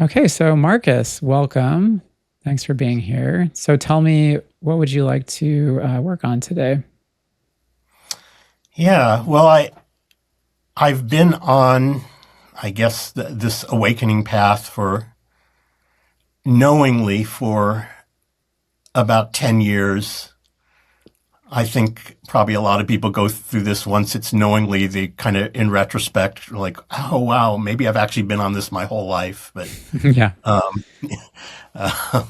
Okay, so Marcus, welcome. Thanks for being here. So tell me, what would you like to work on today? Yeah, well, I've been on, I guess, this awakening path for knowingly for about 10 years. I think probably a lot of people go through this once it's knowingly. They kind of, in retrospect, are like, oh, wow, maybe I've actually been on this my whole life. But, Yeah. um, uh,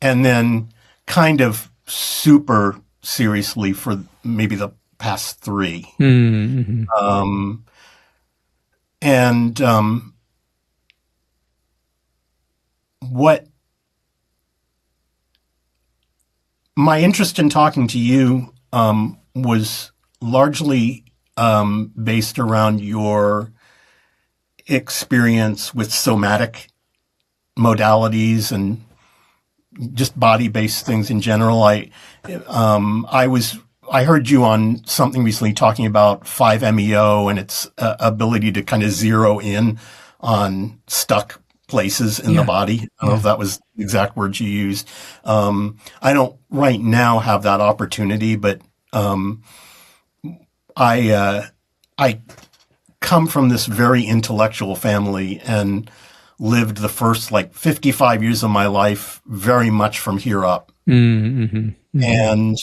and then kind of super seriously for maybe the past three. Mm-hmm. Um, and what my interest in talking to you was largely based around your experience with somatic modalities and just body-based things in general. I heard you on something recently talking about 5-MeO and its ability to kind of zero in on stuck places in the Yeah. body. I don't know Yeah. if that was the exact words you used. I don't right now have that opportunity, but um, I come from this very intellectual family and lived the first like 55 years of my life very much from here up, Mm-hmm. Mm-hmm. and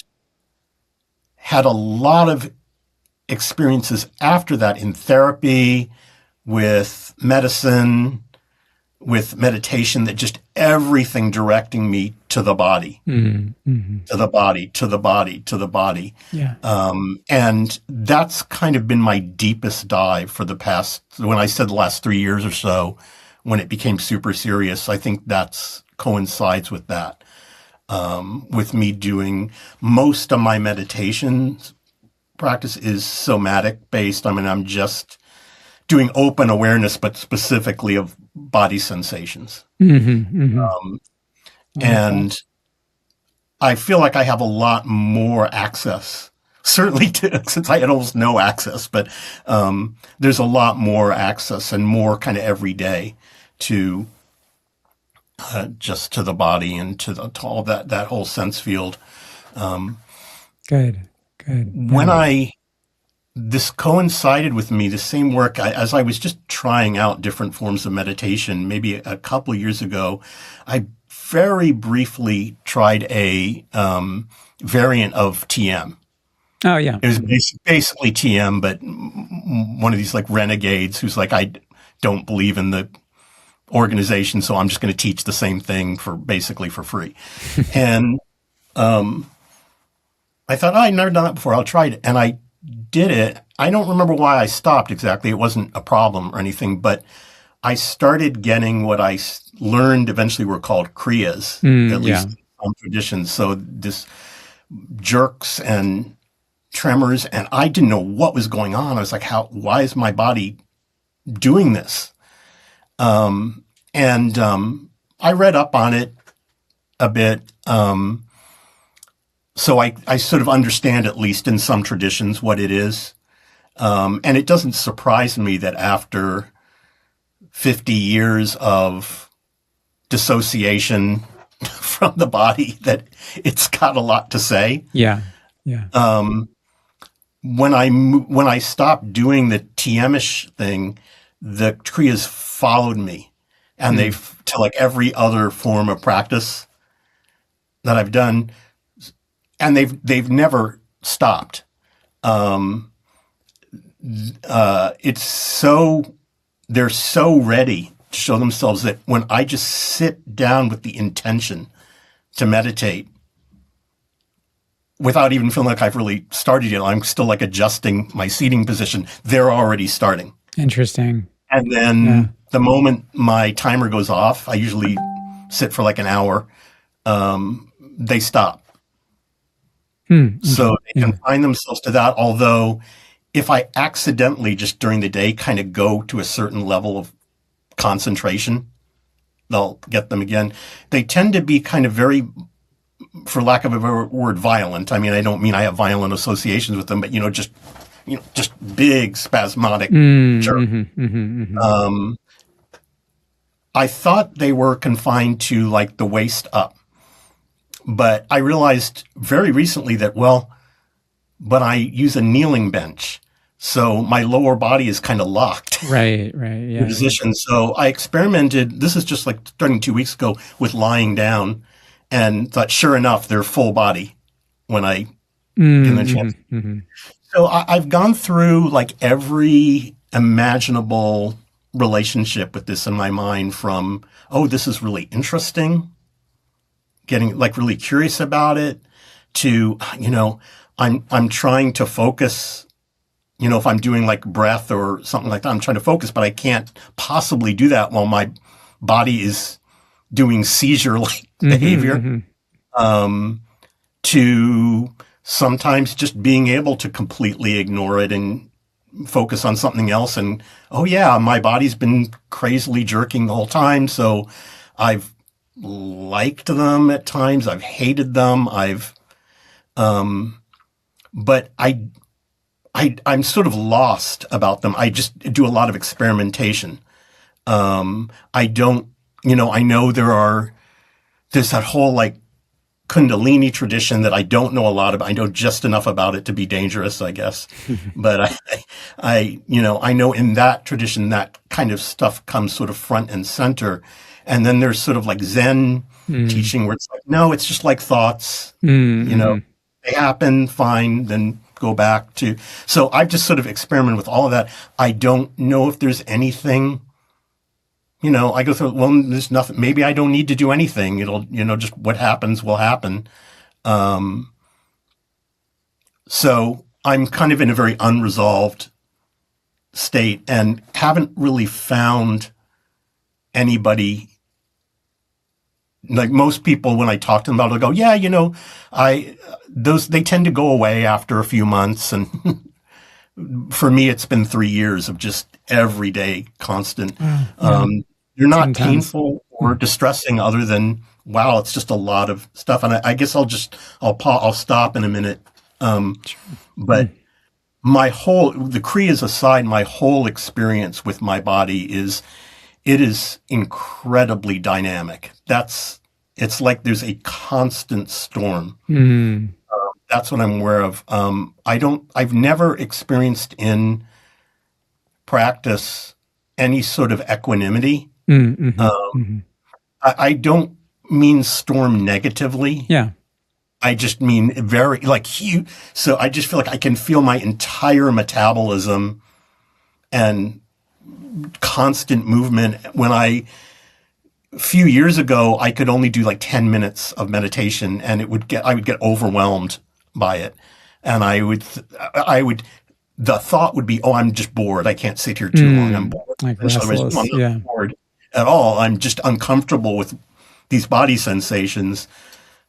had a lot of experiences after that in therapy, with medicine, with meditation, that just everything directing me to the body, Mm-hmm. to the body, to the body, to the body. Yeah. And that's kind of been my deepest dive for the past, when I said the last 3 years or so, when it became super serious. I think that's coincides with that. With me doing most of my meditation practice is somatic based. I mean, I'm just doing open awareness, but specifically of body sensations. Mm-hmm. Mm-hmm. Wonderful. And I feel like I have a lot more access, certainly since I had almost no access, but there's a lot more access and more kind of every day to just to the body and to all that whole sense field. Good. Good. When Yeah. I this coincided with me, the same work, as I was just trying out different forms of meditation, maybe a couple of years ago, I very briefly tried a variant of TM. Oh, yeah. It was Mm-hmm. basically TM, but one of these like renegades who's like, I don't believe in the organization, so I'm just going to teach the same thing for basically for free. And I thought, oh, I've never done that before. I'll try it. And I did it. I don't remember why I stopped exactly. It wasn't a problem or anything, but I started getting what I learned eventually were called kriyas, at Yeah. least in some traditions. So this jerks and tremors, and I didn't know what was going on. I was like, why is my body doing this? And I read up on it a bit. So I sort of understand, at least in some traditions, what it is. And it doesn't surprise me that after 50 years of dissociation from the body, that it's got a lot to say. Yeah. Yeah. When I stopped doing the TM-ish thing, the Kriyas followed me, and they've to like every other form of practice that I've done, and they've never stopped. It's so they're so ready to show themselves that when I just sit down with the intention to meditate, without even feeling like I've really started yet, I'm still like adjusting my seating position. They're already starting. Interesting. And then the moment my timer goes off, I usually sit for like an hour. They stop. So they confine themselves to that. Although if I accidentally just during the day kind of go to a certain level of concentration, they'll get them again. They tend to be kind of very, for lack of a better word, violent. I mean, I don't mean I have violent associations with them, but just big spasmodic jerk. I thought they were confined to like the waist up, but I realized very recently that, well, but I use a kneeling bench. So my lower body is kind of locked Right, in yeah, yeah. position. So I experimented, this is just like starting 2 weeks ago, with lying down, and thought, sure enough, they're full body when I get the chance. Mm-hmm. So I've gone through like every imaginable relationship with this in my mind, from, oh, this is really interesting, getting like really curious about it, to, I'm trying to focus. If I'm doing like breath or something like that, I'm trying to focus, but I can't possibly do that while my body is doing seizure-like Mm-hmm, behavior. mm-hmm. To sometimes just being able to completely ignore it and focus on something else. And, oh yeah, my body's been crazily jerking the whole time. So I've liked them at times. I've hated them. But I'm sort of lost about them. I just do a lot of experimentation. I don't, I know there's that whole like Kundalini tradition that I don't know a lot about. I know just enough about it to be dangerous, I guess. But I know in that tradition, that kind of stuff comes sort of front and center. And then there's sort of like Zen teaching where it's like, no, it's just like thoughts, Mm-hmm. they happen, fine, then go back to. So I've just sort of experimented with all of that. I don't know if there's anything, I go through, well, there's nothing. Maybe I don't need to do anything. It'll, just what happens will happen. So I'm kind of in a very unresolved state and haven't really found anybody. Like most people, when I talk to them about it, they'll go, yeah, they tend to go away after a few months. And for me, it's been 3 years of just everyday constant. They're It's not intense. painful or distressing other than, wow, it's just a lot of stuff. And I guess I'll stop in a minute. But the Kriyas aside, my whole experience with my body it is incredibly dynamic. It's like there's a constant storm. Mm. That's what I'm aware of. I've never experienced in practice any sort of equanimity. Mm-hmm. Mm-hmm. I don't mean storm negatively. Yeah. I just mean very like huge. So I just feel like I can feel my entire metabolism and constant movement. A few years ago, I could only do like 10 minutes of meditation, and I would get overwhelmed by it. And the thought would be, oh, I'm just bored. I can't sit here too long. I'm bored. Like And so I'm restless. not Yeah. bored at all. I'm just uncomfortable with these body sensations.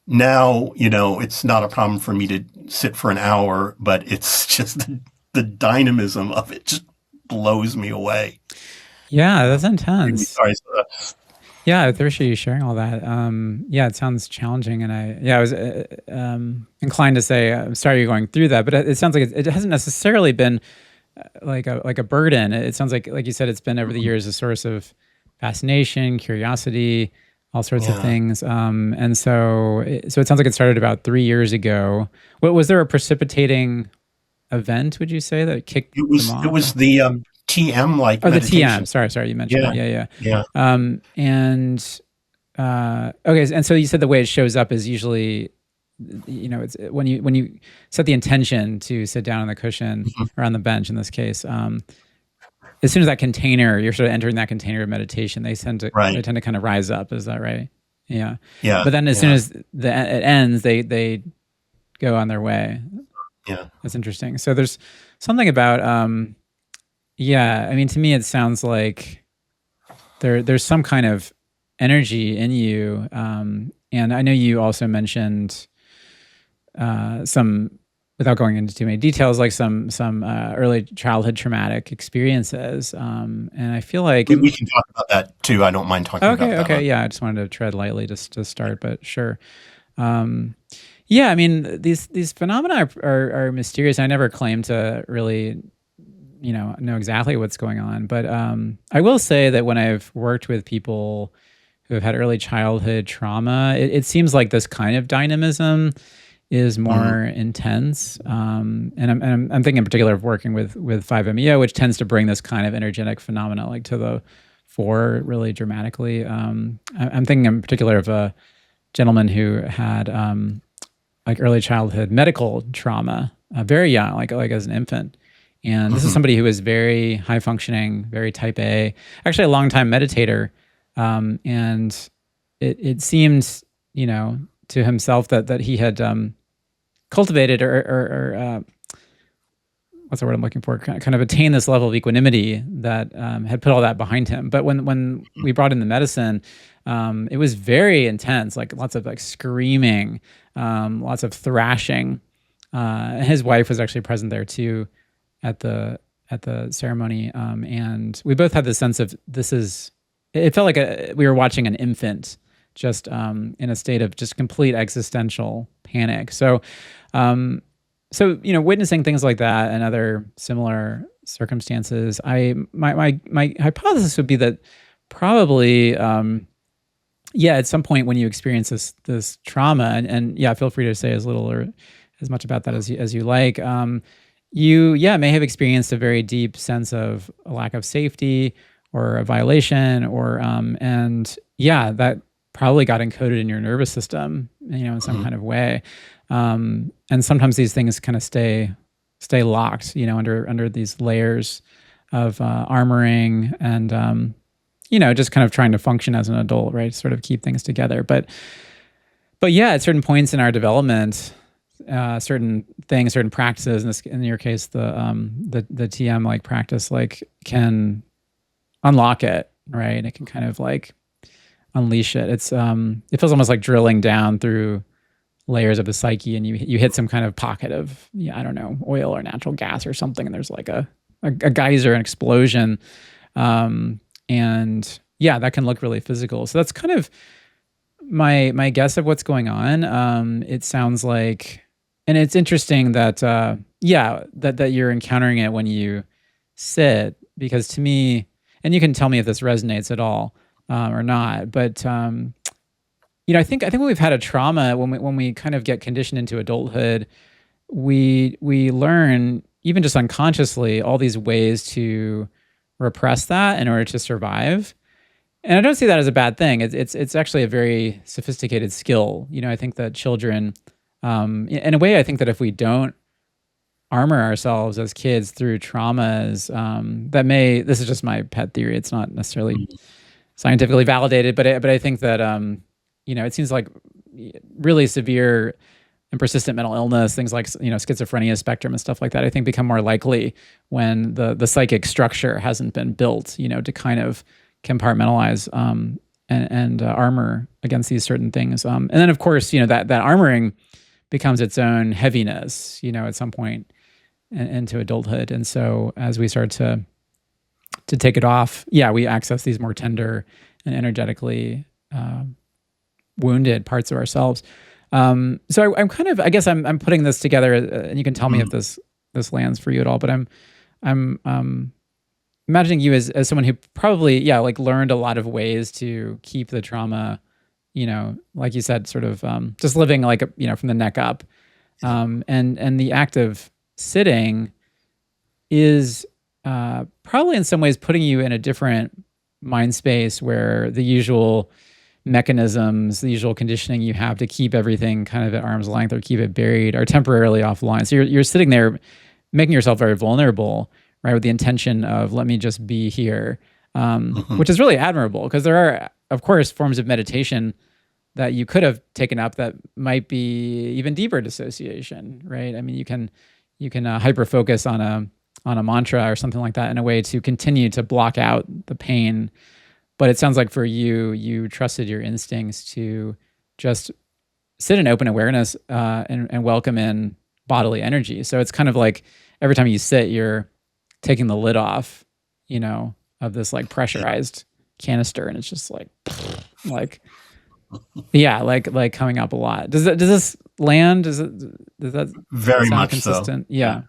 Now, it's not a problem for me to sit for an hour, but it's just the dynamism of it just blows me away. Yeah, that's Really intense. sorry. Yeah, I appreciate you sharing all that. Yeah, it sounds challenging, and I was inclined to say I'm sorry you're going through that, but it sounds like it hasn't necessarily been like a burden. It sounds like you said, it's been over the years a source of fascination, curiosity, all sorts of Yeah. things. And so it sounds like it started about 3 years ago. What was there a precipitating event? Would you say that kicked them It off? was the TM like Oh, the TM. meditation. Sorry, you mentioned Yeah. that. Yeah, Yeah. yeah. And okay, and so you said the way it shows up is usually, it's when you set the intention to sit down on the cushion Mhm. or on the bench in this case. As soon as that container, you're sort of entering that container of meditation, they tend Right. to kind of rise up. Is that right? Yeah. Yeah. But then as soon Yeah. as it ends, they go on their way. Yeah. That's interesting. So there's something about yeah. I mean, to me, it sounds like there's some kind of energy in you, and I know you also mentioned some, without going into too many details, like some early childhood traumatic experiences, and I feel like We can talk about that too. I don't mind talking about that. okay, yeah. I just wanted to tread lightly just to start, but sure. Yeah, I mean, these phenomena are mysterious. I never claim to really know exactly what's going on. But I will say that when I've worked with people who have had early childhood trauma, it seems like this kind of dynamism is more intense. And I'm thinking in particular of working with 5-MeO, which tends to bring this kind of energetic phenomena like to the fore really dramatically. I'm thinking in particular of a gentleman who had like early childhood medical trauma, very young, like as an infant. And this is somebody who was very high functioning, very type A, actually a long time meditator. And it seemed, to himself that he had cultivated or what's the word I'm looking for? Kind of attained this level of equanimity that had put all that behind him. But when we brought in the medicine, it was very intense, like lots of like screaming, lots of thrashing. And his wife was actually present there too at the ceremony, and we both had the sense of this is. It felt like we were watching an infant just in a state of just complete existential panic. So, witnessing things like that and other similar circumstances, my hypothesis would be that probably, at some point when you experience this trauma, and feel free to say as little or as much about that as you like. You may have experienced a very deep sense of a lack of safety or a violation, or that probably got encoded in your nervous system, in some kind of way. And sometimes these things kind of stay locked, under these layers of armoring and just kind of trying to function as an adult, right? Sort of keep things together. But at certain points in our development, certain things, certain practices, in your case, the TM like practice, like can unlock it, right? It can kind of like unleash it. It's it feels almost like drilling down through layers of the psyche, and you hit some kind of pocket of I don't know, oil or natural gas or something, and there's like a geyser, an explosion, and that can look really physical. So that's kind of my guess of what's going on. It sounds like, and it's interesting that that you're encountering it when you sit, because to me. And you can tell me if this resonates at all or not. But I think when we've had a trauma, when we kind of get conditioned into adulthood, we learn, even just unconsciously, all these ways to repress that in order to survive. And I don't see that as a bad thing. It's actually a very sophisticated skill. I think that children, in a way, I think that if we don't armor ourselves as kids through traumas, this is just my pet theory, it's not necessarily scientifically validated, but I think that it seems like really severe and persistent mental illness, things like schizophrenia spectrum and stuff like that, I think become more likely when the psychic structure hasn't been built to kind of compartmentalize and armor against these certain things, and then of course that armoring becomes its own heaviness at some point into adulthood. And so as we start to take it off, we access these more tender and energetically wounded parts of ourselves. So I'm kind of, I guess I'm putting this together, and you can tell me if this lands for you at all, but I'm imagining you as someone who probably, like learned a lot of ways to keep the trauma, like you said, sort of just living like, from the neck up. And the act of sitting is probably in some ways putting you in a different mind space where the usual mechanisms, the usual conditioning you have to keep everything kind of at arm's length or keep it buried are temporarily offline. So you're sitting there making yourself very vulnerable, right, with the intention of let me just be here, which is really admirable, because there are, of course, forms of meditation that you could have taken up that might be even deeper dissociation, right? I mean, you can hyper focus on a mantra or something like that in a way to continue to block out the pain. But it sounds like for you trusted your instincts to just sit in open awareness and welcome in bodily energy. So it's kind of like every time you sit, you're taking the lid off, of this like pressurized canister, and it's just like like coming up a lot. Does this land? Does that very sound much consistent? so? Yeah.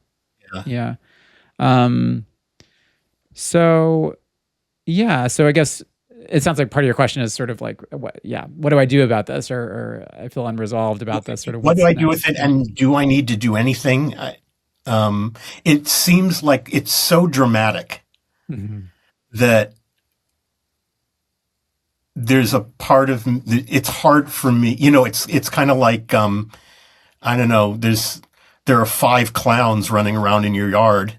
Yeah. So yeah, so I guess it sounds like part of your question is sort of like, what do I do about this, or I feel unresolved about this, sort of What do what's I do with next? it, Yeah. and do I need to do anything? It seems like it's so dramatic Hmm. that there's a part of it's hard for me. It's kind of like I don't know. There are five clowns running around in your yard,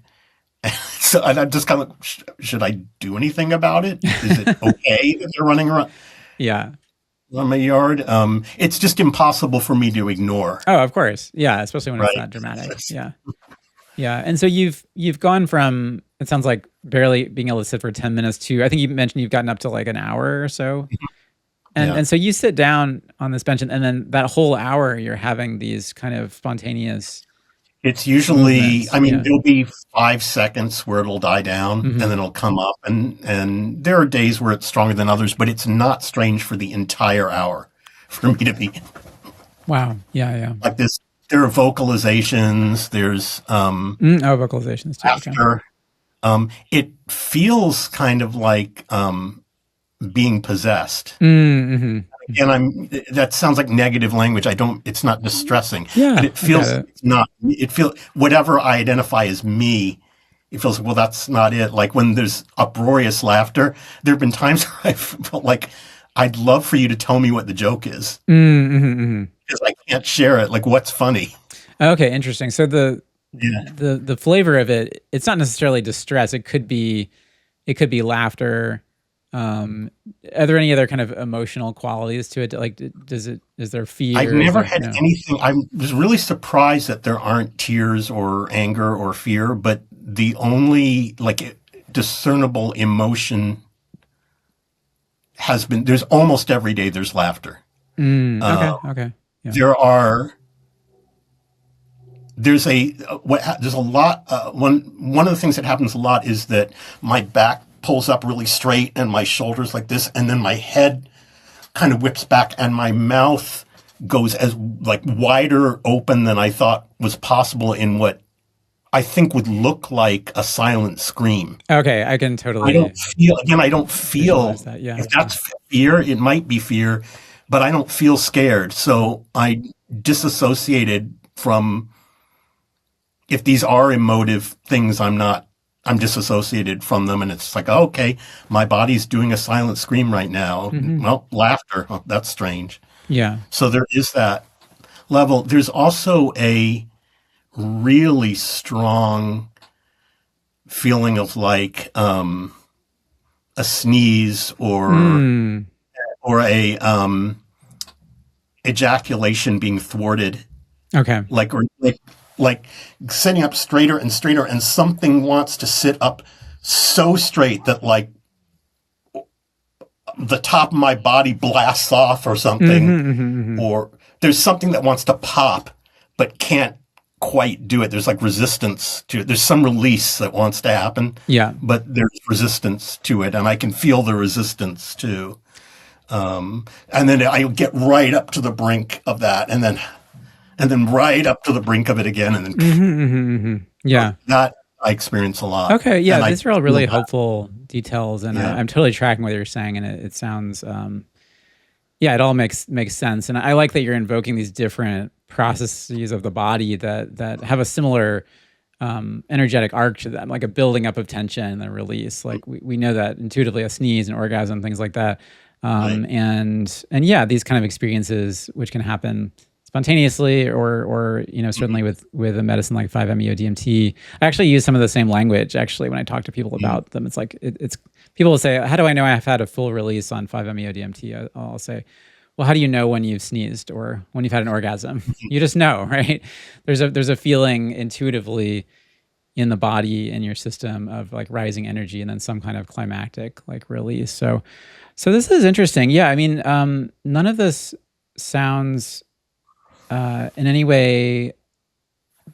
so and I'm just kind of should I do anything about it? Is it okay that they're running around Yeah. my yard? It's just impossible for me to ignore. Oh, of course. Yeah, especially when it's Right. that dramatic. Yeah. Yeah. And so you've gone from, it sounds like, barely being able to sit for 10 minutes to, I think you mentioned you've gotten up to like an hour or so. And Yeah. and so you sit down on this bench, and then that whole hour you're having these kind of spontaneous It's usually, movements. I mean, Yeah. there'll be 5 seconds where it'll die down and Hmm. then it'll come up. And there are days where it's stronger than others, but it's not strange for the entire hour for me to be Wow. Yeah, yeah. like this. There are vocalizations, there's Oh, vocalizations too. Okay. laughter. It feels kind of like being possessed. Mm-hmm. And Hmm. that sounds like negative language. It's not distressing, but Yeah, it I get feels it. it's not, it feels, whatever I identify as me, it feels, well, that's not it. Like when there's uproarious laughter, there have been times where I felt like I'd love for you to tell me what the joke is Mm-hmm. because I can't share it. Like, what's funny? Okay, interesting. So Yeah. the flavor of it, it's not necessarily distress. It could be laughter. Um, are there any other kind of emotional qualities to it? Like, is there I've fear? Is never there had no? anything. I was really surprised that there aren't tears or anger or fear, but the only like discernible emotion has been there's almost every day there's laughter. Okay, okay, yeah. There are there's a lot one of the things that happens a lot is that my back pulls up really straight and my shoulders like this and then my head kind of whips back and my mouth goes as like wider open than I thought was possible in what I think would look like a silent scream. Okay, I can totally I don't feel visualize that. Yeah, if yeah. that's fear, it might be fear, but I don't feel scared. So I disassociated from if these are emotive things, I'm disassociated from them. And it's like, oh, okay, my body's doing a silent scream right now. Hmm. Well, laughter. Oh, that's strange. Yeah. So there is that level. There's also a really strong feeling of like a sneeze Mm. or a ejaculation being thwarted, Okay. like sitting up straighter and straighter, and something wants to sit up so straight that like the top of my body blasts off or something, Hmm. Hmm. or there's something that wants to pop but can't quite do it. There's like resistance to it. There's some release that wants to happen, Yeah. but there's resistance to it, and I can feel the resistance too. And then I get right up to the brink of that, and then right up to the brink of it again, and then Hmm. Hmm. Yeah. that I experience a lot, Okay. Yeah. and I These are all feel really that. helpful details, and Yeah. I'm totally tracking what you're saying, and it sounds yeah, it all makes sense, and I like that you're invoking these different processes of the body that have a similar energetic arc to them, like a building up of tension and then release. Like we know that intuitively, a sneeze, an orgasm, things like that. Right. And yeah, these kind of experiences, which can happen spontaneously or certainly with a medicine like 5-MeO DMT. I actually use some of the same language actually when I talk to people Mm. about them. It's like it's people will say, how do I know I've had a full release on 5-MeO DMT? I'll say, well, how do you know when you've sneezed or when you've had an orgasm? You just know, right? There's a feeling intuitively in the body in your system of like rising energy and then some kind of climactic like release. So this is interesting. Yeah, I mean, none of this sounds in any way,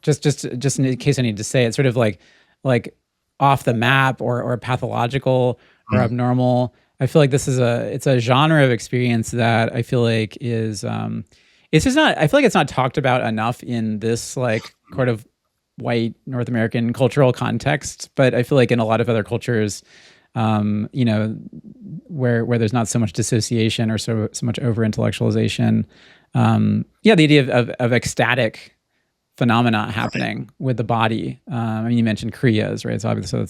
just in case I need to say it, sort of like off the map or pathological or Mm. abnormal. I feel like it's a genre of experience that I feel like is it's just not, I feel like it's not talked about enough in this like sort of white North American cultural context, but I feel like in a lot of other cultures, you know, where there's not so much dissociation or so much over intellectualization, yeah, the idea of ecstatic phenomena happening with the body. I mean, you mentioned kriyas, right? So obviously,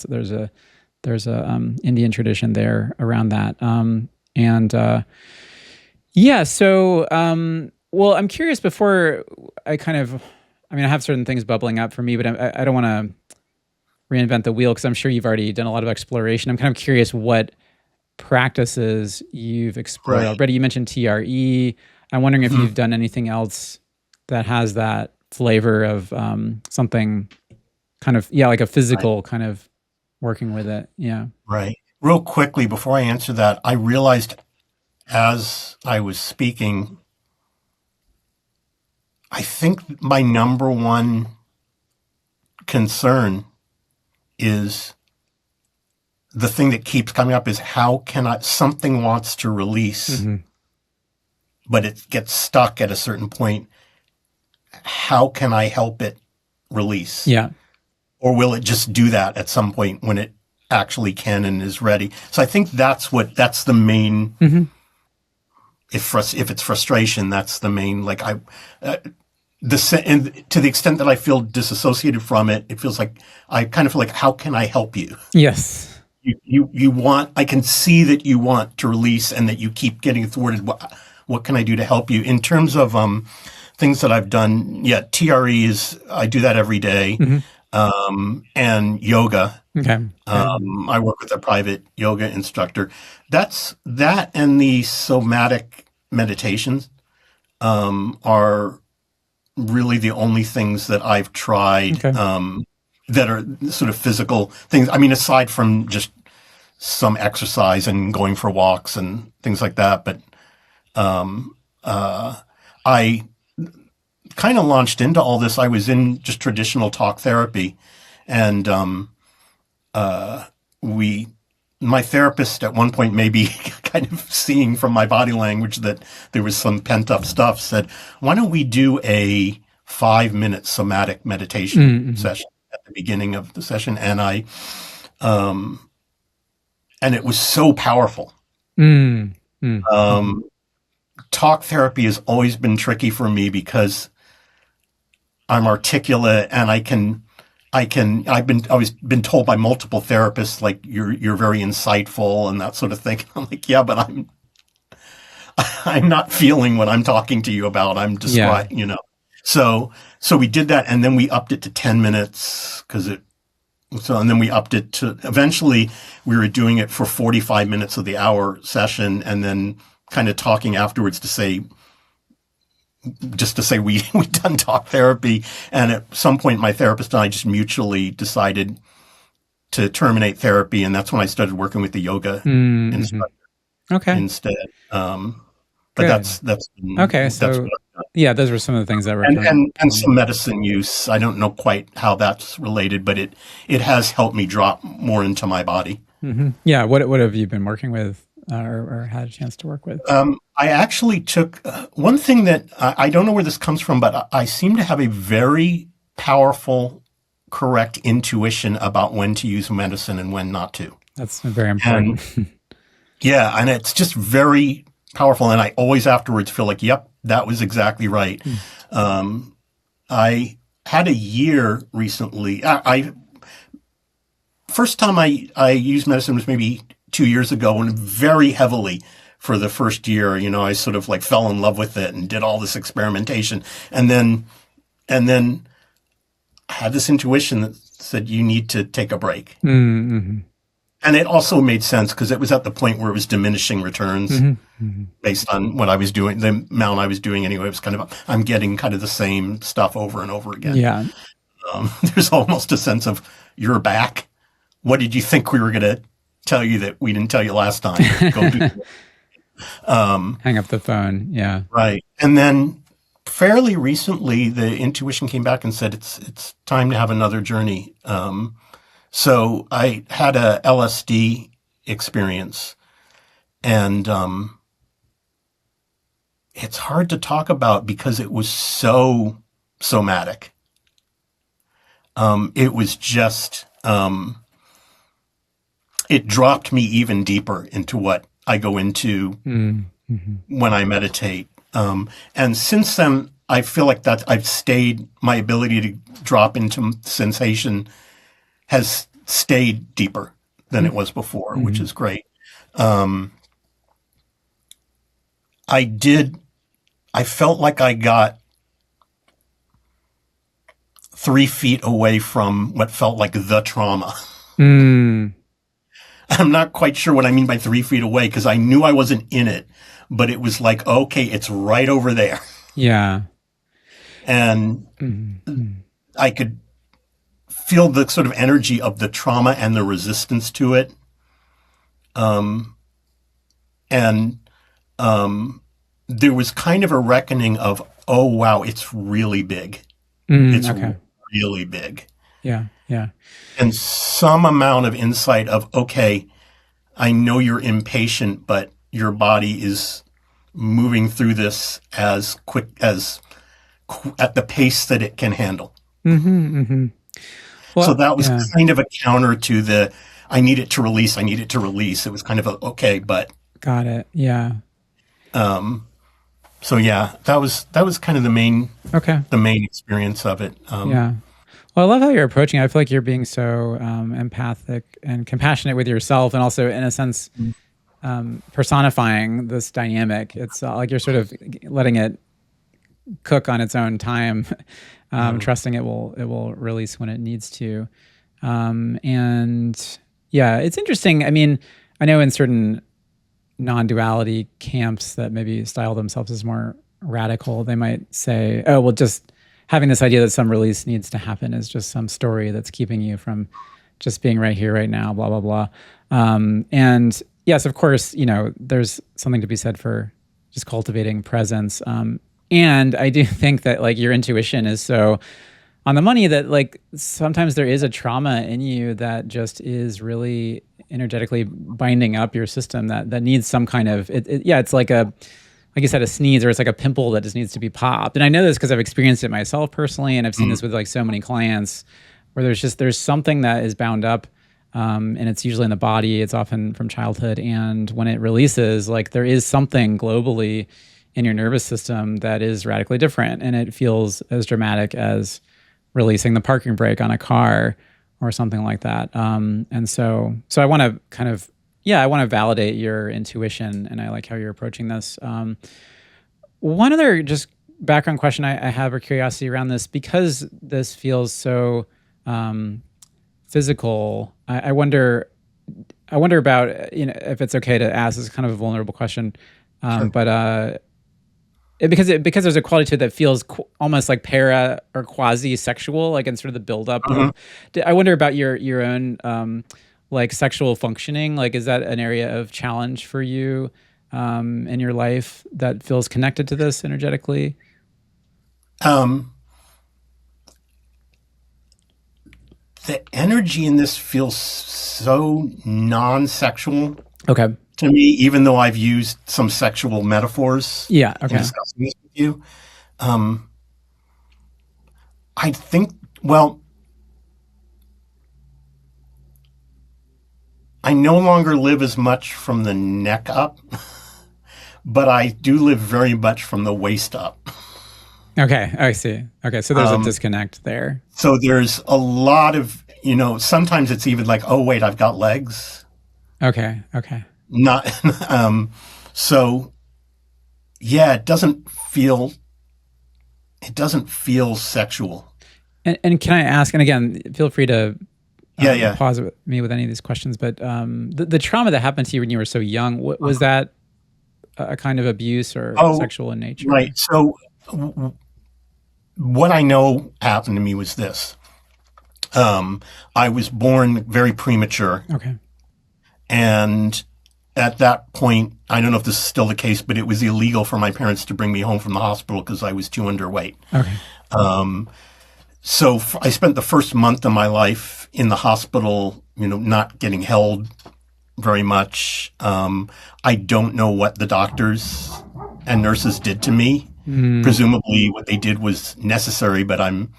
there's a Indian tradition there around that, and yeah. So, well, I'm curious. Before I kind of, I mean, I have certain things bubbling up for me, but I don't want to reinvent the wheel because I'm sure you've already done a lot of exploration. I'm kind of curious what practices you've explored Right. already. You mentioned TRE. I'm wondering if you've done anything else that has that flavor of something kind of, yeah, like a Right. physical kind of working with it. Yeah. Right. Real quickly, before I answer that, I realized as I was speaking, I think my number one concern is the thing that keeps coming up is how can I, something wants to release, Mm-hmm. but it gets stuck at a certain point. How can I help it release? Yeah. Or will it just do that at some point when it actually can and is ready? So I think that's the main, Mm-hmm. if it's frustration, that's the main, like and to the extent that I feel disassociated from it, it feels like I kind of feel like, how can I help you? Yes. You want, I can see that you want to release and that you keep getting thwarted. What can I do to help you? In terms of things that I've done, yeah, TRE is, I do that every day. Mm-hmm. And yoga. Okay. I work with a private yoga instructor. That's that, and the somatic meditations are really the only things that I've tried Okay. that are sort of physical things. I mean, aside from just some exercise and going for walks and things like that. But I kind of launched into all this. I was in just traditional talk therapy, and my therapist at one point, maybe kind of seeing from my body language that there was some pent up stuff, said, "Why don't we do a 5-minute somatic meditation Mm-hmm. session at the beginning of the session?" And it was so powerful. Mm-hmm. Talk therapy has always been tricky for me because I'm articulate and I've always been told by multiple therapists, like, you're very insightful and that sort of thing. I'm like, yeah, but I'm not feeling what I'm talking to you about. I'm describing, So we did that, and then we upped it to 10 minutes and then we upped it to, eventually we were doing it for 45 minutes of the hour session, and then kind of talking afterwards to say we done talk therapy. And at some point, my therapist and I just mutually decided to terminate therapy, and that's when I started working with the yoga instructor instead. But Good. that's Okay. that's So, what I've done. yeah, those were some of the things that were And some medicine use. I don't know quite how that's related, but it has helped me drop more into my body. Mm-hmm. Yeah. What have you been working with or had a chance to work with? I actually took one thing that I don't know where this comes from, but I seem to have a very powerful, correct intuition about when to use medicine and when not to. That's very important. Yeah, and it's just very powerful. And I always afterwards feel like, yep, that was exactly right. I had a year recently. First time I used medicine was maybe 2 years ago, and very heavily for the first year. I sort of like fell in love with it and did all this experimentation, and then I had this intuition that said, you need to take a break. Mm-hmm. And it also made sense because it was at the point where it was diminishing returns based on what I was doing, the amount I was doing anyway. It was kind of, I'm getting kind of the same stuff over and over again. Yeah. There's almost a sense of, you're back. What did you think we were going to tell you that we didn't tell you last time? Go do it. Hang up the phone. Yeah. Right. And then fairly recently, the intuition came back and said, it's time to have another journey. So I had a LSD experience, and it's hard to talk about because it was so somatic. It was just, it dropped me even deeper into what I go into when I meditate. And since then, I feel like that my ability to drop into sensation has stayed deeper than it was before, which is great. I felt like I got 3 feet away from what felt like the trauma. I'm not quite sure what I mean by 3 feet away, because I knew I wasn't in it, but it was like, okay, it's right over there. Yeah. And I could feel the sort of energy of the trauma and the resistance to it. There was kind of a reckoning of, oh, wow, it's really big. It's really big. Yeah. Yeah. And some amount of insight of, okay, I know you're impatient, but your body is moving through this as quick as at the pace that it can handle. Well, so that was kind of a counter to the, I need it to release. It was kind of a, okay, but. Got it. Yeah. So yeah, that was kind of the main experience of it. Yeah. Well, I love how you're approaching it. I feel like you're being so empathic and compassionate with yourself, and also, in a sense, personifying this dynamic. It's like you're sort of letting it cook on its own time, trusting it will release when it needs to. And yeah, it's interesting. I mean, I know in certain non-duality camps that maybe style themselves as more radical, they might say, oh, well, just having this idea that some release needs to happen is just some story that's keeping you from just being right here, right now, blah, blah, blah. And yes, of course, there's something to be said for just cultivating presence. And I do think that like your intuition is so on the money that like sometimes there is a trauma in you that just is really energetically binding up your system that needs some kind of, it's like like you said, a sneeze, or it's like a pimple that just needs to be popped. And I know this because I've experienced it myself personally, and I've seen this with like so many clients where there's something that is bound up, and it's usually in the body. It's often from childhood. And when it releases, like there is something globally in your nervous system that is radically different. And it feels as dramatic as releasing the parking brake on a car or something like that. And so I want to kind of, I want to validate your intuition, and I like how you're approaching this. One other just background question I have, or curiosity around this, because this feels so physical, I wonder about, if it's okay to ask. It's kind of a vulnerable question, Sure. but because there's a quality to it that feels almost like para or quasi sexual, like in sort of the buildup. I wonder about your own like sexual functioning. Like, is that an area of challenge for you in your life that feels connected to this energetically? The energy in this feels so non-sexual. Okay. To me, even though I've used some sexual metaphors Yeah. in Okay. discussing this with you, I think, well, I no longer live as much from the neck up, but I do live very much from the waist up. Okay. I see. Okay. So there's a disconnect there. So there's a lot of, sometimes it's even like, oh, wait, I've got legs. Okay. Okay. Not, so yeah, it doesn't feel sexual. And can I ask, and again, feel free to pause with me with any of these questions, but the trauma that happened to you when you were so young, was that a kind of abuse or sexual in nature? Right. So what I know happened to me was this. I was born very premature. Okay. And at that point, I don't know if this is still the case, but it was illegal for my parents to bring me home from the hospital because I was too underweight. Okay. So I spent the first month of my life in the hospital, not getting held very much. I don't know what the doctors and nurses did to me. Presumably what they did was necessary, but I'm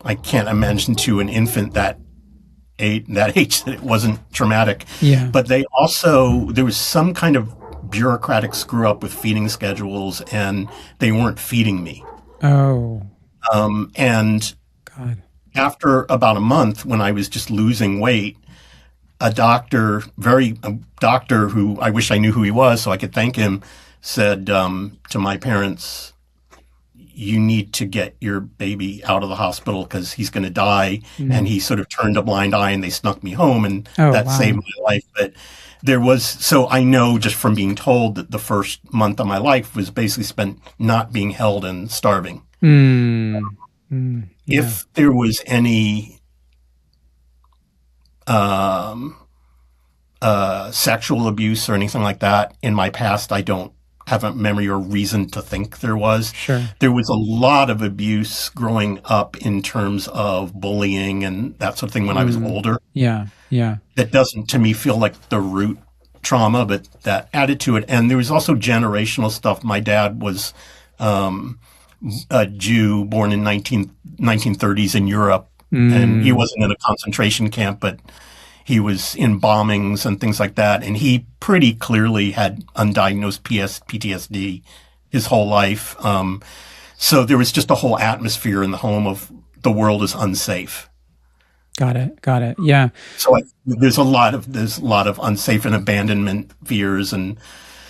I can't imagine to an infant that age that it wasn't traumatic. Yeah. But there was some kind of bureaucratic screw up with feeding schedules, and they weren't feeding me. Oh, And God. after about a month, when I was just losing weight, a doctor who I wish I knew who he was so I could thank him, said to my parents, "You need to get your baby out of the hospital because he's going to die." And he sort of turned a blind eye, and they snuck me home, and Oh, that wow. saved my life. But so I know just from being told that the first month of my life was basically spent not being held and starving. Yeah. If there was any um, sexual abuse or anything like that in my past, I don't have a memory or reason to think there was. Sure. There was a lot of abuse growing up in terms of bullying and that sort of thing when I was older. Yeah. Yeah. That doesn't, to me, feel like the root trauma, but that added to it. And there was also generational stuff. My dad was a Jew born in 1930s in Europe, and he wasn't in a concentration camp, but he was in bombings and things like that. And he pretty clearly had undiagnosed PTSD his whole life. So there was just a whole atmosphere in the home of the world is unsafe. Got it. Got it. Yeah. So there's a lot of unsafe and abandonment fears and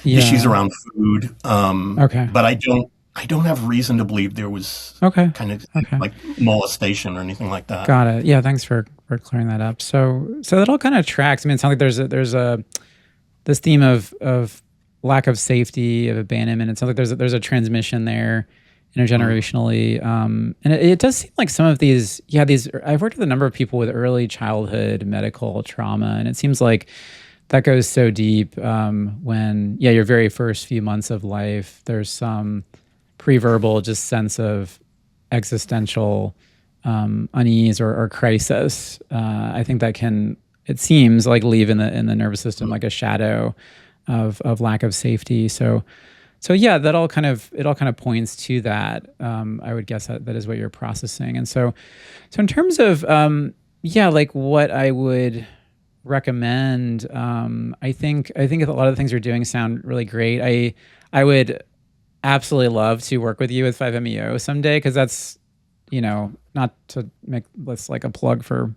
issues around food. Okay. But I don't have reason to believe there was kind of like molestation or anything like that. Got it. Yeah. Thanks for clearing that up. So that all kind of tracks. I mean, it sounds like there's this theme of lack of safety, of abandonment. It sounds like there's a transmission there intergenerationally. And it does seem like some of these, I've worked with a number of people with early childhood medical trauma, and it seems like that goes so deep when, your very first few months of life, there's some pre-verbal just sense of existential unease or crisis. I think that it seems like leave in the nervous system like a shadow of lack of safety. So yeah, it all kind of points to that. I would guess that is what you're processing. And so in terms of like what I would recommend, I think a lot of the things you're doing sound really great. I would absolutely love to work with you with 5-MeO someday, because that's, not to make this like a plug for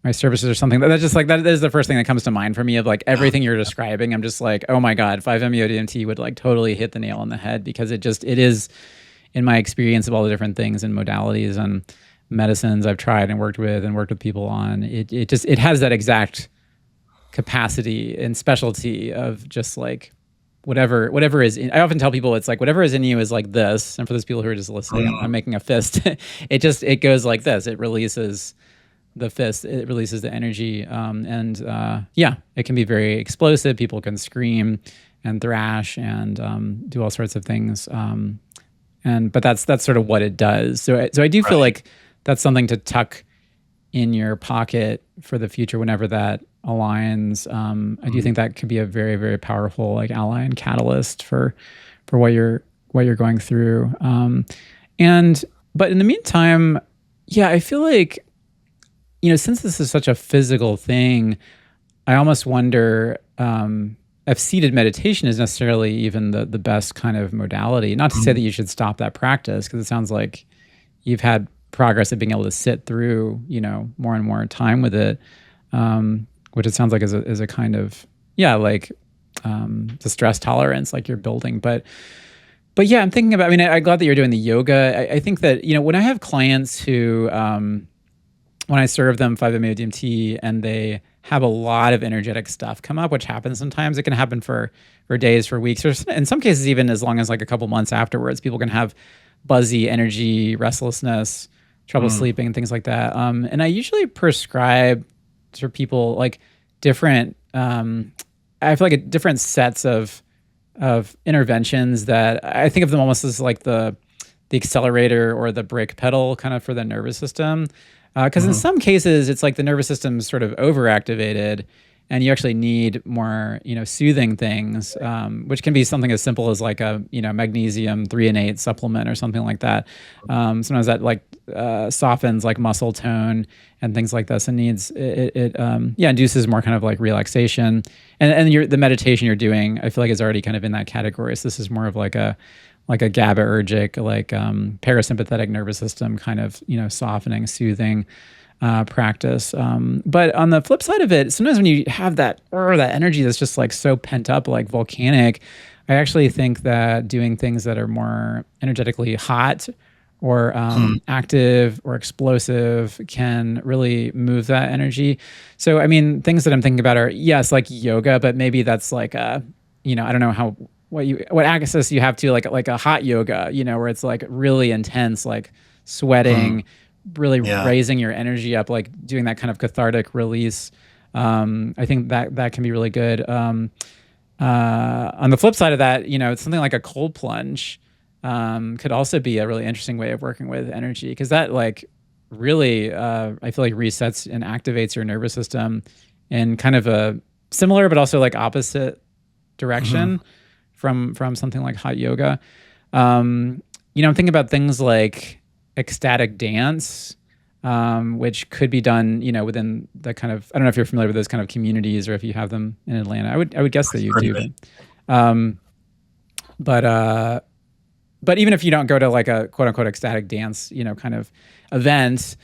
my services or something, but that's just like, that is the first thing that comes to mind for me of like everything you're describing. I'm just like, oh my God, 5-MeO DMT would like totally hit the nail on the head, because it is, in my experience of all the different things and modalities and medicines I've tried and worked with people on, it has that exact capacity and specialty of just like whatever is in, I often tell people it's like whatever is in you is like this. And for those people who are just listening, I'm making a fist. It goes like this. It releases the fist. It releases the energy. It can be very explosive. People can scream and thrash and do all sorts of things. But that's sort of what it does. So I do feel like that's something to tuck in your pocket for the future whenever that aligns. I do think that could be a very, very powerful like ally and catalyst for what you're going through. But in the meantime, I feel like, since this is such a physical thing, I almost wonder if seated meditation is necessarily even the best kind of modality. Not to say that you should stop that practice, because it sounds like you've had progress at being able to sit through, more and more time with it, which it sounds like is a kind of, the stress tolerance like you're building. But I'm thinking about, I'm glad that you're doing the yoga. I think that, when I have clients who, when I serve them 5-MeO DMT and they have a lot of energetic stuff come up, which happens sometimes, it can happen for days, for weeks, or in some cases, even as long as like a couple months afterwards, people can have buzzy energy, restlessness, trouble sleeping, and things like that. And I usually prescribe for people like different, I feel like different sets of interventions that I think of them almost as like the accelerator or the brake pedal kind of for the nervous system. Because in some cases, it's like the nervous system is sort of overactivated and you actually need more, soothing things, which can be something as simple as like a, magnesium 3 and 8 supplement or something like that. Sometimes that like softens like muscle tone and things like this, and it induces more kind of like relaxation, and the meditation you're doing, I feel like is already kind of in that category. So this is more of like a GABAergic, like parasympathetic nervous system kind of, softening, soothing practice. But on the flip side of it, sometimes when you have that energy that's just like so pent up, like volcanic, I actually think that doing things that are more energetically hot or active or explosive can really move that energy. So, I mean, things that I'm thinking about are, yes, like yoga, but maybe that's like I don't know what access you have to like a hot yoga, where it's like really intense, like sweating, really Yeah. raising your energy up, like doing that kind of cathartic release. I think that can be really good. On the flip side of that, it's something like a cold plunge could also be a really interesting way of working with energy, because that like really I feel like resets and activates your nervous system in kind of a similar but also like opposite direction from something like hot yoga. I'm thinking about things like ecstatic dance, which could be done, within the kind of, I don't know if you're familiar with those kind of communities or if you have them in Atlanta. I would guess that you Heard do, of it. um, but but even if you don't go to like a quote unquote ecstatic dance, kind of event,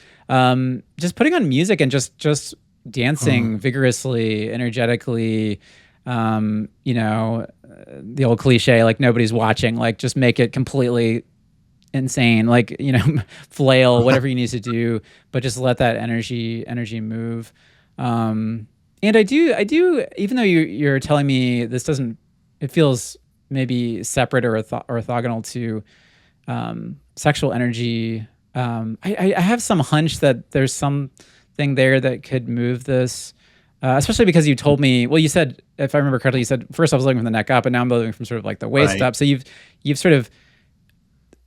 just putting on music and just dancing vigorously, energetically, the old cliche, like nobody's watching, like just make it completely insane, like, flail, whatever you need to do, but just let that energy move. And I do, even though you're telling me this doesn't, it feels maybe separate or orthogonal to sexual energy. I have some hunch that there's something there that could move this, especially because you told me, well, you said, if I remember correctly, you said first I was looking from the neck up, and now I'm looking from sort of like the waist Right. up. So you've sort of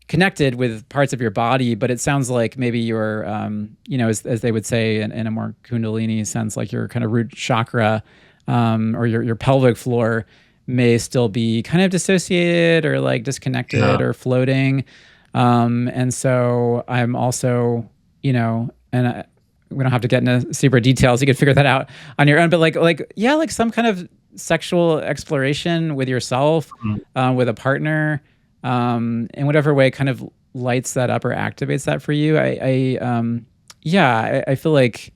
connected with parts of your body, but it sounds like maybe you're, as they would say in a more Kundalini sense, like your kind of root chakra, or your pelvic floor may still be kind of dissociated or like disconnected Yeah. or floating. And so I'm also, we don't have to get into super details. You could figure that out on your own, but yeah, like some kind of sexual exploration with yourself, with a partner, in whatever way kind of lights that up or activates that for you. I feel like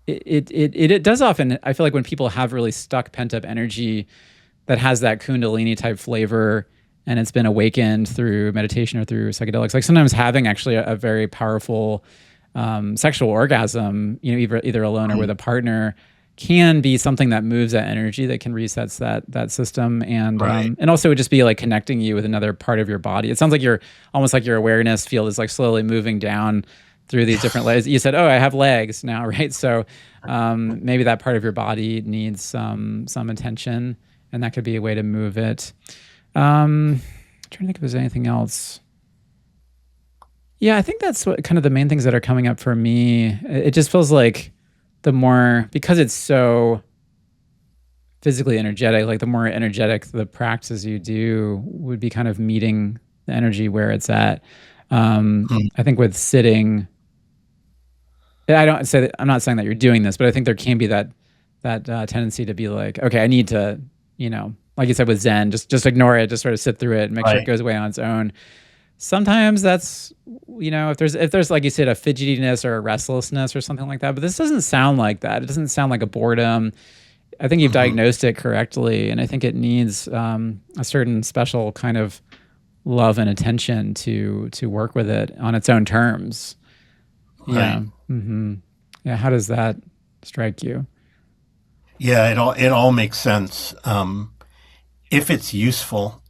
it does often. I feel like when people have really stuck pent up energy that has that Kundalini type flavor, and it's been awakened through meditation or through psychedelics, like sometimes having actually a very powerful sexual orgasm, either alone or with a partner, can be something that moves that energy, that can resets that system, Right. and also would just be like connecting you with another part of your body. It sounds like you're almost like your awareness field is like slowly moving down through these different layers. You said, "Oh, I have legs now," right? So maybe that part of your body needs some attention, and that could be a way to move it. Trying to think if there's anything else. Yeah, I think that's what kind of the main things that are coming up for me. It just feels like the more, because it's so physically energetic, like the more energetic the practices you do would be kind of meeting the energy where it's at. I think with sitting, I don't say that, I'm not saying that you're doing this, but I think there can be that tendency to be like, okay, I need to, like you said with Zen, just ignore it, just sort of sit through it and make sure it Right. goes away on its own. Sometimes that's, if there's like you said, a fidgetiness or a restlessness or something like that, but this doesn't sound like that. It doesn't sound like a boredom. I think you've diagnosed it correctly, and I think it needs a certain special kind of love and attention to work with it on its own terms. Right. Yeah. Yeah. How does that strike you? Yeah. It all makes sense. If it's useful,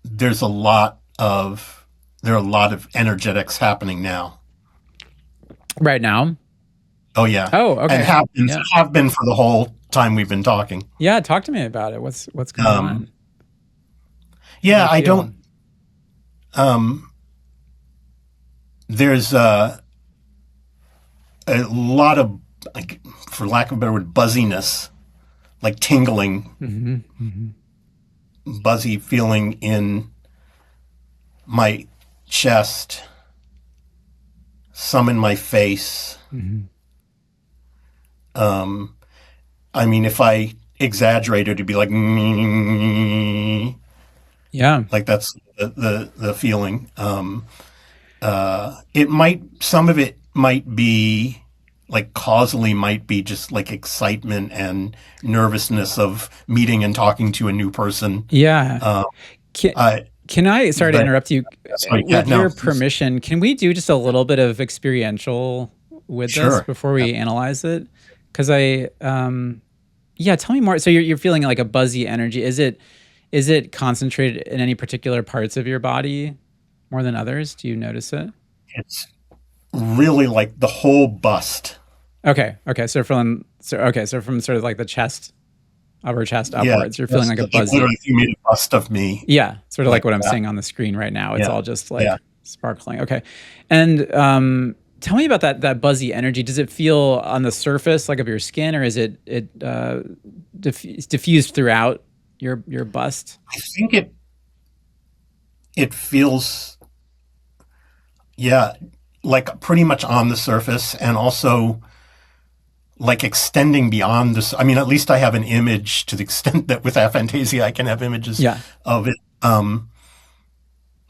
there's a lot of there are a lot of energetics happening now. Right now? Oh yeah, Oh, and okay. Yeah. have been for the whole time we've been talking. Yeah. Talk to me about it. What's going Um, on? How do yeah, you I feel? don't. Um, there's a lot of like, for lack of a better word, buzziness, like tingling, Mm-hmm. Mm-hmm. buzzy feeling in my chest, some in my face. Mm-hmm. I mean, if I exaggerated, it'd be like, Yeah. like that's the feeling. It might, some of it might be like causally might be just like excitement and nervousness of meeting and talking to a new person. Yeah. Can, I, can I, sorry to but interrupt you, sorry, yeah, with no, your permission, can we do just a little bit of experiential with this sure. before we analyze it? Because yeah, tell me more. So you're feeling like a buzzy energy. Is it concentrated in any particular parts of your body more than others? Do you notice it? It's really like the whole bust. Okay. Okay. So from sort of like the chest, upper chest Yeah, upwards, you're feeling just like a like literally buzzy. if you made a bust of me Yeah, sort of like like what I'm that. seeing on the screen right now. It's Yeah, all just yeah. like sparkling. Okay. And tell me about that buzzy energy. Does it feel on the surface like of your skin, or is it diffused throughout your bust? I think it feels, yeah, like pretty much on the surface, and also like extending beyond this. I mean, at least I have an image to the extent that with aphantasia I can have images Yeah. of it.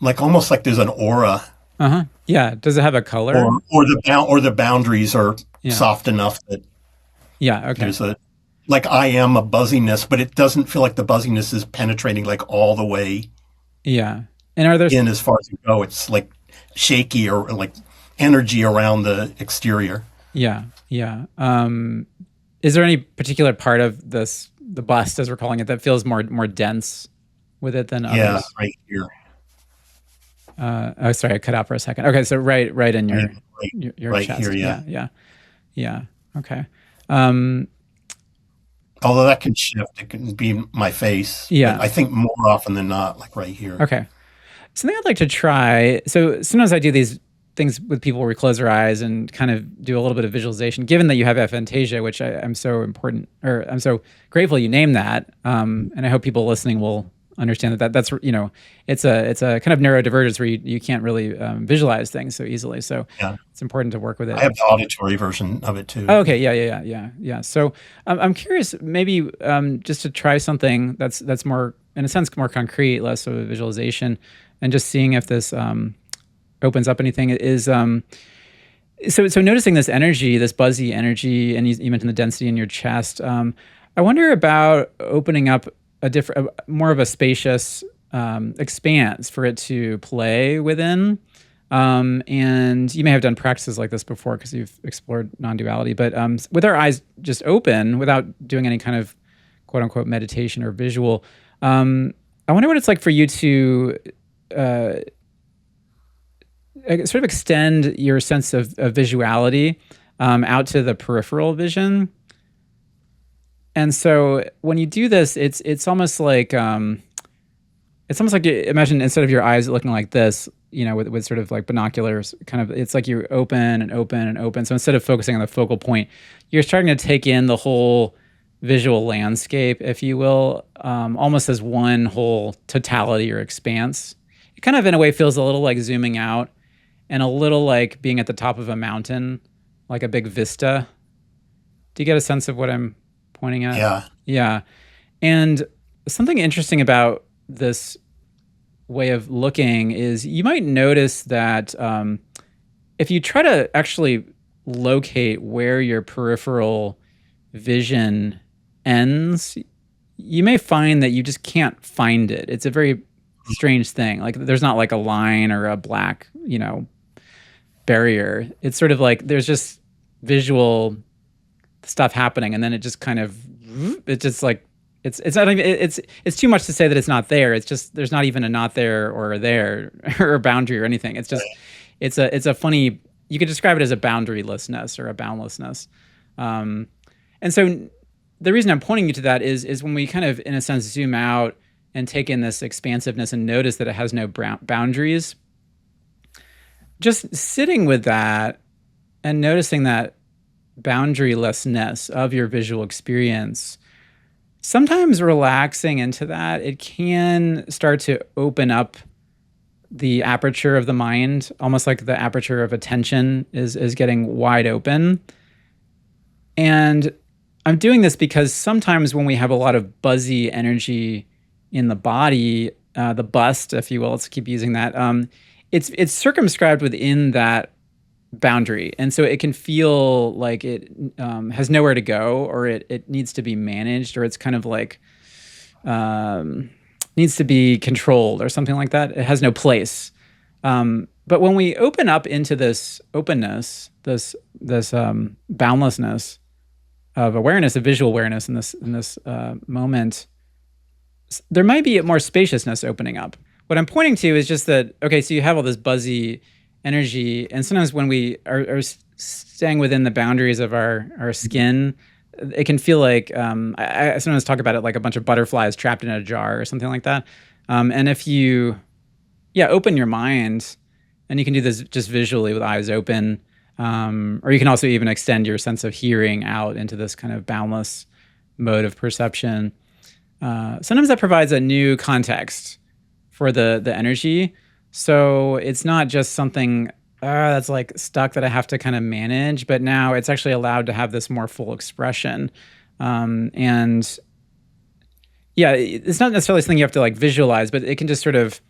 Like almost like there's an aura, Uh-huh. Yeah. Does it have a color? or the boundaries are Yeah. soft enough that Yeah. Okay. there's a, like I am a buzziness, but it doesn't feel like the buzziness is penetrating like all the way Yeah. And are there in as far as you go. It's like shaky or like energy around the exterior. Yeah. Yeah. Is there any particular part of the bust, as we're calling it, that feels more dense with it than Yeah, others? right here. Oh, sorry, I cut out for a second. Okay, so right in Right, your right, your right here. chest. Yeah. Yeah, yeah, yeah. Okay. Um, Although that can shift, it can be my face, but yeah. I think more often than not, like right here. Okay. Something I'd like to try. So sometimes I do these things with people where we close our eyes and kind of do a little bit of visualization. Given that you have aphantasia, which I'm so important, or I'm so grateful you named that, and I hope people listening will understand that's it's a kind of neurodivergence where you can't really visualize things so easily. So Yeah. it's important to work with I it. have the auditory version of it too. Oh, okay, yeah. So I'm curious, maybe just to try something that's more, in a sense, more concrete, less of a visualization, and just seeing if this opens up anything. Is so noticing this energy, this buzzy energy, and you mentioned the density in your chest. I wonder about opening up more of a spacious expanse for it to play within. And you may have done practices like this before because you've explored non-duality, but with our eyes just open without doing any kind of quote unquote meditation or visual, I wonder what it's like for you to uh, sort of extend your sense of visuality out to the peripheral vision. And so when you do this, it's almost like imagine instead of your eyes looking like this, with sort of like binoculars, kind of, it's like you open and open and open. So instead of focusing on the focal point, you're starting to take in the whole visual landscape, if you will, almost as one whole totality or expanse. It kind of, in a way, feels a little like zooming out and a little like being at the top of a mountain, like a big vista. Do you get a sense of what I'm pointing at? Yeah. Yeah. And something interesting about this way of looking is you might notice that if you try to actually locate where your peripheral vision ends, you may find that you just can't find it. It's a very strange thing. Like there's not like a line or a black, barrier. It's sort of like there's just visual stuff happening, and then it just kind of, it's just like, it's not even, it's too much to say that it's not there. It's just there's not even a not there or a there or a boundary or anything. It's just it's a funny, you could describe it as a boundarylessness or a boundlessness. And so the reason I'm pointing you to that is when we kind of, in a sense, zoom out and take in this expansiveness and notice that it has no boundaries, just sitting with that and noticing that boundarylessness of your visual experience, sometimes relaxing into that, it can start to open up the aperture of the mind, almost like the aperture of attention is getting wide open. And I'm doing this because sometimes when we have a lot of buzzy energy in the body, the bust, if you will, let's keep using that. It's circumscribed within that boundary, and so it can feel like it has nowhere to go, or it needs to be managed, or it's kind of like um, needs to be controlled, or something like that. It has no place. But when we open up into this openness, this boundlessness of awareness, of visual awareness in this moment, there might be more spaciousness opening up. What I'm pointing to is just that, okay, so you have all this buzzy energy, and sometimes when we are staying within the boundaries of our skin, it can feel like I sometimes talk about it like a bunch of butterflies trapped in a jar or something like that. And if you, yeah, open your mind, and you can do this just visually with eyes open, or you can also even extend your sense of hearing out into this kind of boundless mode of perception. Sometimes that provides a new context for the energy. So it's not just something that's like stuck that I have to kind of manage, but now it's actually allowed to have this more full expression. And yeah, it's not necessarily something you have to like visualize, but it can just sort of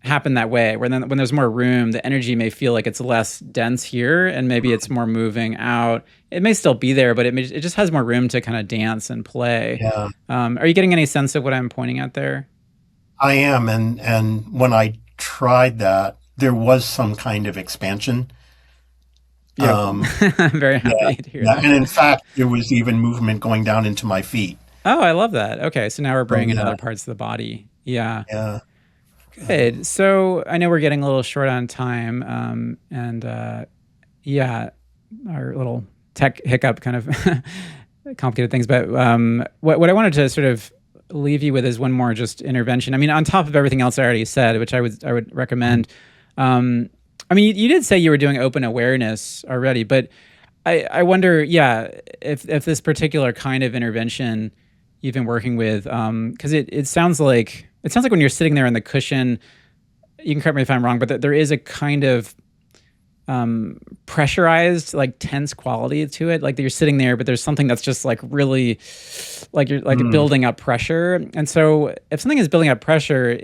happen that way. Where then when there's more room, the energy may feel like it's less dense here, and maybe it's more moving out. It may still be there, but it just has more room to kind of dance and play. Yeah, Are you getting any sense of what I'm pointing at there? I am. And when I tried that, there was some kind of expansion. Beautiful. Um, I'm very yeah, happy to hear yeah. that. And in fact, there was even movement going down into my feet. Oh, I love that. Okay, so now we're So bringing in yeah, other parts of the body. Yeah, yeah. good. So I know we're getting a little short on time, and yeah, our little tech hiccup kind of complicated things. But what I wanted to sort of leave you with is one more just intervention. I mean, on top of everything else I already said, which I would recommend. Um, I mean, you did say you were doing open awareness already, but I wonder, yeah, if this particular kind of intervention you've been working with, because it sounds like when you're sitting there on the cushion, you can correct me if I'm wrong, but there is a kind of pressurized, like tense quality to it. Like you're sitting there, but there's something that's just like really, like you're like Mm, building up pressure. And so if something is building up pressure,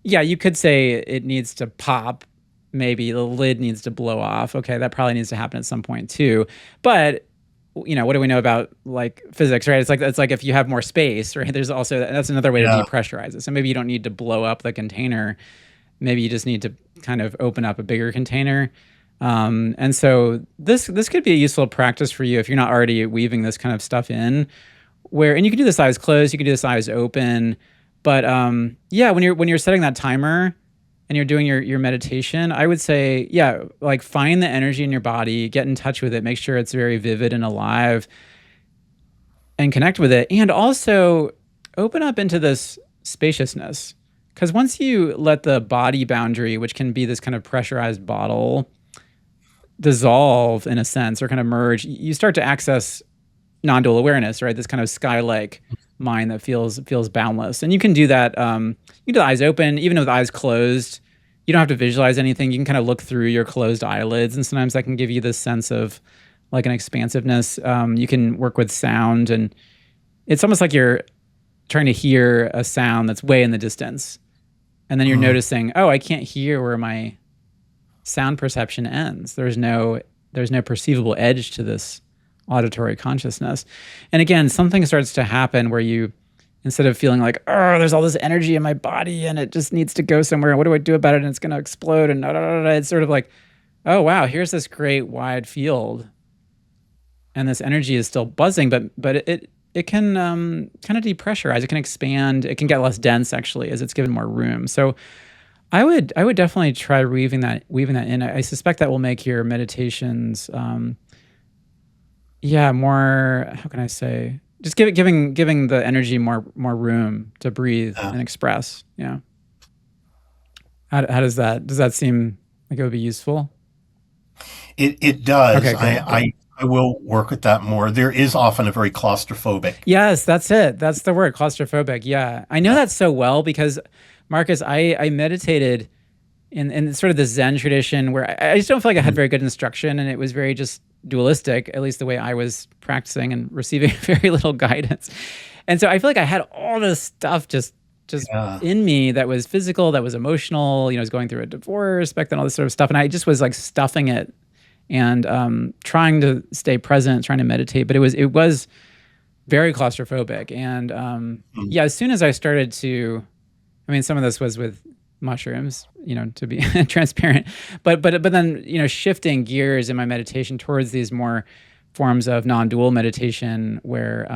yeah, you could say it needs to pop. Maybe the lid needs to blow off. Okay, that probably needs to happen at some point too. But what do we know about like physics, right? It's like if you have more space, right? There's also that's another way to yeah. depressurize it. So maybe you don't need to blow up the container. Maybe you just need to kind of open up a bigger container. And so this could be a useful practice for you if you're not already weaving this kind of stuff in. And you can do this eyes closed, you can do this eyes open, but yeah, when you're setting that timer and you're doing your meditation, I would say, yeah, like find the energy in your body, get in touch with it, make sure it's very vivid and alive, and connect with it, and also open up into this spaciousness. Because once you let the body boundary, which can be this kind of pressurized bottle, dissolve in a sense or kind of merge, you start to access non-dual awareness, right? This kind of sky-like mind that feels boundless, and you can do that. You can do the eyes open, even with eyes closed. You don't have to visualize anything. You can kind of look through your closed eyelids, and sometimes that can give you this sense of like an expansiveness. You can work with sound, and it's almost like you're trying to hear a sound that's way in the distance, and then you're Mm, noticing, oh, I can't hear where my sound perception ends. There's no perceivable edge to this auditory consciousness. And again, something starts to happen where you, instead of feeling like, oh, there's all this energy in my body and it just needs to go somewhere, and what do I do about it? And it's going to explode. And da, da, da, da. It's sort of like, oh, wow, here's this great wide field. And this energy is still buzzing, but it can kind of depressurize. It can expand. It can get less dense, actually, as it's given more room. So I would definitely try weaving that in. I suspect that will make your meditations, yeah, more. How can I say? Just giving the energy more room to breathe yeah. and express. Yeah. How does that seem like it would be useful? It does. Okay, good, good. I will work with that more. There is often a very claustrophobic. Yes, that's it. That's the word, claustrophobic. Yeah. I know Yeah. that so well because, Marcus, I meditated in sort of the Zen tradition where I just don't feel like I had Mhm. very good instruction, and it was very just dualistic, at least the way I was practicing and receiving very little guidance. And so I feel like I had all this stuff just Yeah. in me that was physical, that was emotional. I was going through a divorce back then, all this sort of stuff, and I just was like stuffing it and trying to stay present, trying to meditate. But it was very claustrophobic. And Mm. yeah, as soon as I started to, I mean, some of this was with mushrooms, to be transparent, but then, shifting gears in my meditation towards these more forms of non-dual meditation where,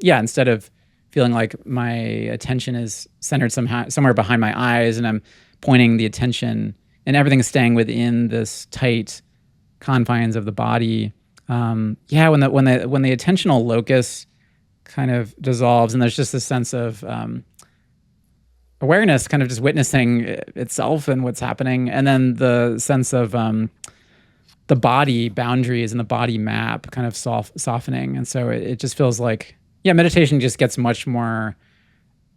yeah, instead of feeling like my attention is centered somehow somewhere behind my eyes and I'm pointing the attention and everything's staying within this tight confines of the body. Yeah, when the attentional locus kind of dissolves and there's just this sense of awareness, kind of just witnessing itself and what's happening, and then the sense of the body boundaries and the body map kind of softening, and so it just feels like, yeah, meditation just gets much more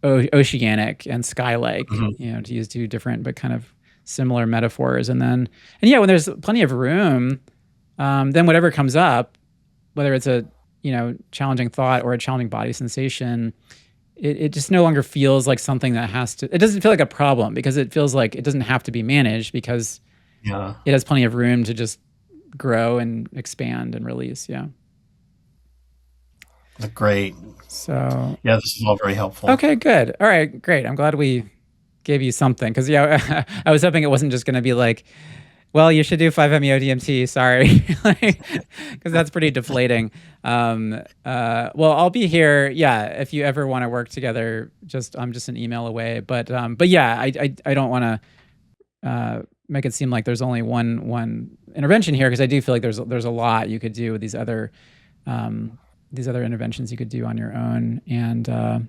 oceanic and sky-like, Mhm. to use two different but kind of similar metaphors. And yeah, when there's plenty of room, then whatever comes up, whether it's a challenging thought or a challenging body sensation, it just no longer feels like something that it doesn't feel like a problem because it feels like it doesn't have to be managed because Yeah. it has plenty of room to just grow and expand and release. Yeah. Great. So, Yeah, this is all very helpful. okay, good. All right, great. I'm glad we gave you something because, yeah, I was hoping it wasn't just going to be like, well, you should do 5-MeO DMT. Sorry, because that's pretty deflating. Well, I'll be here. Yeah, if you ever want to work together, I'm just an email away. But yeah, I don't want to make it seem like there's only one intervention here because I do feel like there's a lot you could do with these other interventions you could do on your own. And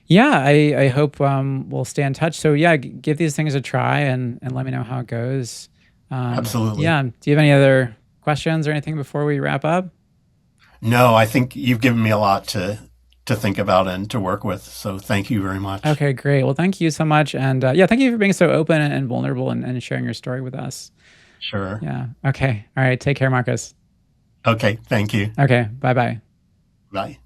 yeah, I hope we'll stay in touch. So yeah, give these things a try and let me know how it goes. Absolutely. Yeah. Do you have any other questions or anything before we wrap up? No, I think you've given me a lot to think about and to work with. So thank you very much. Okay, great. Well, thank you so much. And yeah, thank you for being so open and vulnerable and sharing your story with us. Sure. Yeah. Okay. All right. Take care, Marcus. Okay. Thank you. Okay. Bye bye. Bye.